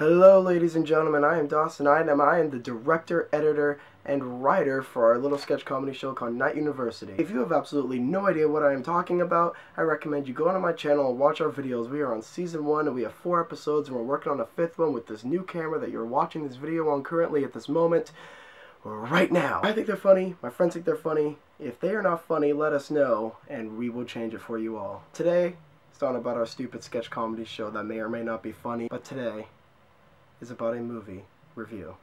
Hello ladies and gentlemen, I am Dawson Item. I am the director, editor, and writer for our little sketch comedy show called Night University. If you have absolutely no idea what I am talking about, I recommend you go onto my channel and watch our videos. We are on season 1 and we have 4 episodes and we're working on a 5th one with this new camera that you're watching this video on currently at this moment, right now. I think they're funny, my friends think they're funny. If they are not funny, let us know and we will change it for you all. Today, it's not about our stupid sketch comedy show that may or may not be funny, but today is about a movie review.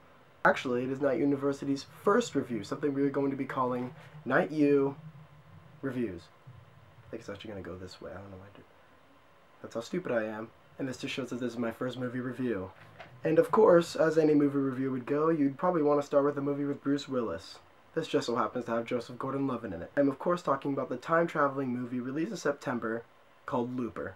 Actually, it is Night University's first review, something we are going to be calling Night U Reviews. I think it's actually going to go this way, I don't know why I did. That's how stupid I am, and this just shows that this is my first movie review. And of course, as any movie review would go, you'd probably want to start with a movie with Bruce Willis. This just so happens to have Joseph Gordon-Levitt in it. I'm of course talking about the time-traveling movie released in September called Looper.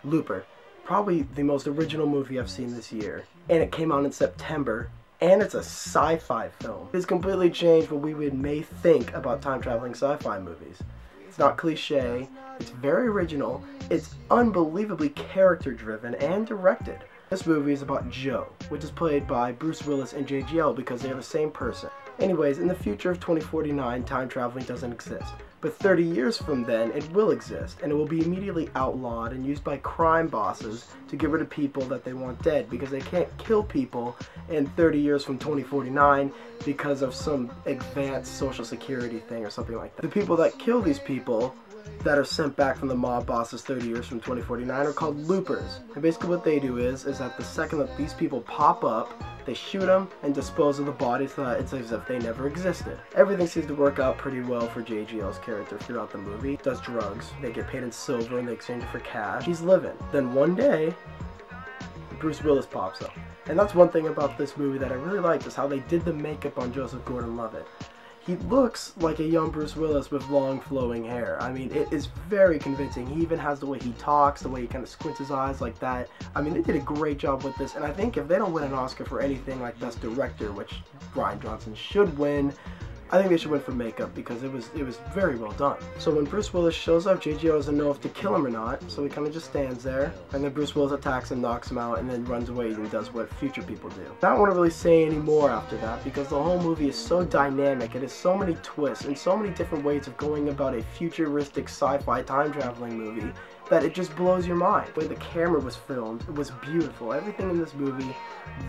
Looper, probably the most original movie I've seen this year, and it came out in September, and it's a sci-fi film. It's completely changed what we may think about time-traveling sci-fi movies. It's not cliche, it's very original, it's unbelievably character-driven and directed. This movie is about Joe, which is played by Bruce Willis and JGL because they are the same person. Anyways, in the future of 2049, time traveling doesn't exist. But 30 years from then, it will exist, and it will be immediately outlawed and used by crime bosses to get rid of people that they want dead, because they can't kill people in 30 years from 2049 because of some advanced social security thing or something like that. The people that kill these people that are sent back from the mob bosses 30 years from 2049 are called loopers. And basically what they do is that the second that these people pop up, they shoot them and dispose of the bodies so that it's as if they never existed. Everything seems to work out pretty well for JGL's character throughout the movie. He does drugs, they get paid in silver and they exchange it for cash. He's living. Then one day, Bruce Willis pops up. And that's one thing about this movie that I really liked, is how they did the makeup on Joseph Gordon-Levitt. He looks like a young Bruce Willis with long flowing hair. I mean, it is very convincing. He even has the way he talks, the way he kind of squints his eyes like that. I mean, they did a great job with this, and I think if they don't win an Oscar for anything like Best Director, which Rian Johnson should win, I think they should win for makeup, because it was very well done. So when Bruce Willis shows up, JGL doesn't know if to kill him or not, so he kind of just stands there, and then Bruce Willis attacks him, knocks him out, and then runs away and does what future people do. I don't want to really say any more after that, because the whole movie is so dynamic, it has so many twists, and so many different ways of going about a futuristic sci-fi time-traveling movie, that it just blows your mind. The way the camera was filmed, it was beautiful. Everything in this movie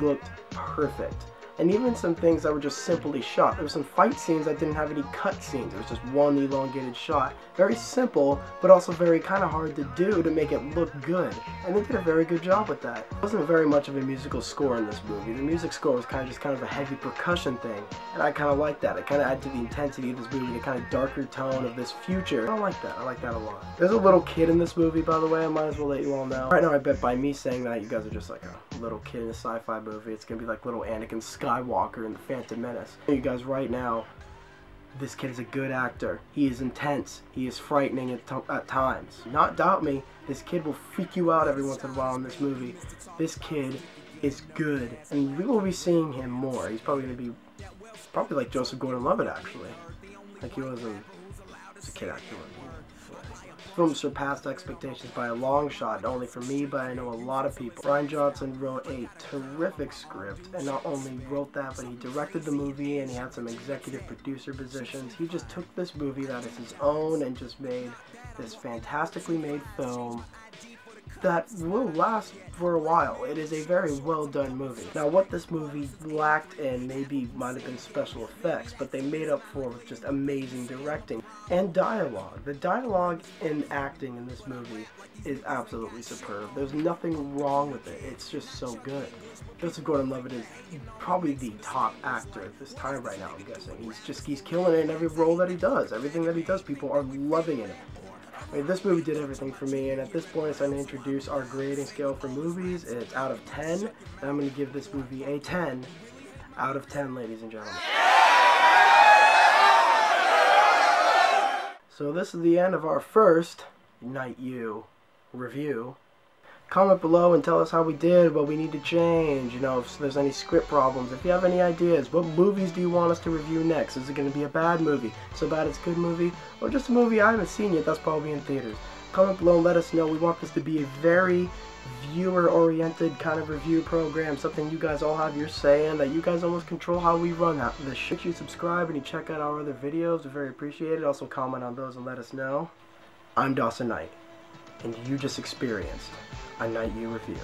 looked perfect. And even some things that were just simply shot. There were some fight scenes that didn't have any cut scenes. It was just one elongated shot. Very simple, but also very kind of hard to do to make it look good. And they did a very good job with that. There wasn't very much of a musical score in this movie. The music score was kind of a heavy percussion thing. And I kind of like that. It kind of added to the intensity of this movie, the kind of darker tone of this future. I like that. I like that a lot. There's a little kid in this movie, by the way. I might as well let you all know. Right now, I bet by me saying that, you guys are just like a little kid in a sci-fi movie. It's going to be like little Anakin Skywalker in The Phantom Menace. You guys, right now, this kid is a good actor. He is intense. He is frightening at times. Not doubt me, this kid will freak you out every once in a while in this movie. This kid is good, and we will be seeing him more. He's probably going to be like Joseph Gordon-Levitt, actually. Like he was a kid actor. The film surpassed expectations by a long shot, not only for me, but I know a lot of people. Rian Johnson wrote a terrific script, and not only wrote that, but he directed the movie, and he had some executive producer positions. He just took this movie that is his own and just made this fantastically made film that will last for a while. It is a very well done movie. Now, what this movie lacked in maybe might have been special effects, but they made up for with just amazing directing and dialogue. The dialogue and acting in this movie is absolutely superb. There's nothing wrong with it. It's just so good. Joseph Gordon-Levitt is probably the top actor at this time right now, I'm guessing. He's killing it in every role that he does. Everything that he does, people are loving it. I mean, this movie did everything for me, and at this point it's time to introduce our grading scale for movies. It's out of 10, and I'm going to give this movie a 10 out of 10, ladies and gentlemen. So this is the end of our first Night U review. Comment below and tell us how we did, what we need to change, you know, if there's any script problems. If you have any ideas, what movies do you want us to review next? Is it going to be a bad movie, so bad it's a good movie, or just a movie I haven't seen yet that's probably in theaters? Comment below and let us know. We want this to be a very viewer-oriented kind of review program, something you guys all have your say in, that you guys almost control how we run this shit. You subscribe and you check out our other videos. We're very appreciated. Also comment on those and let us know. I'm Dawson Knight, and you just experienced a Night U review.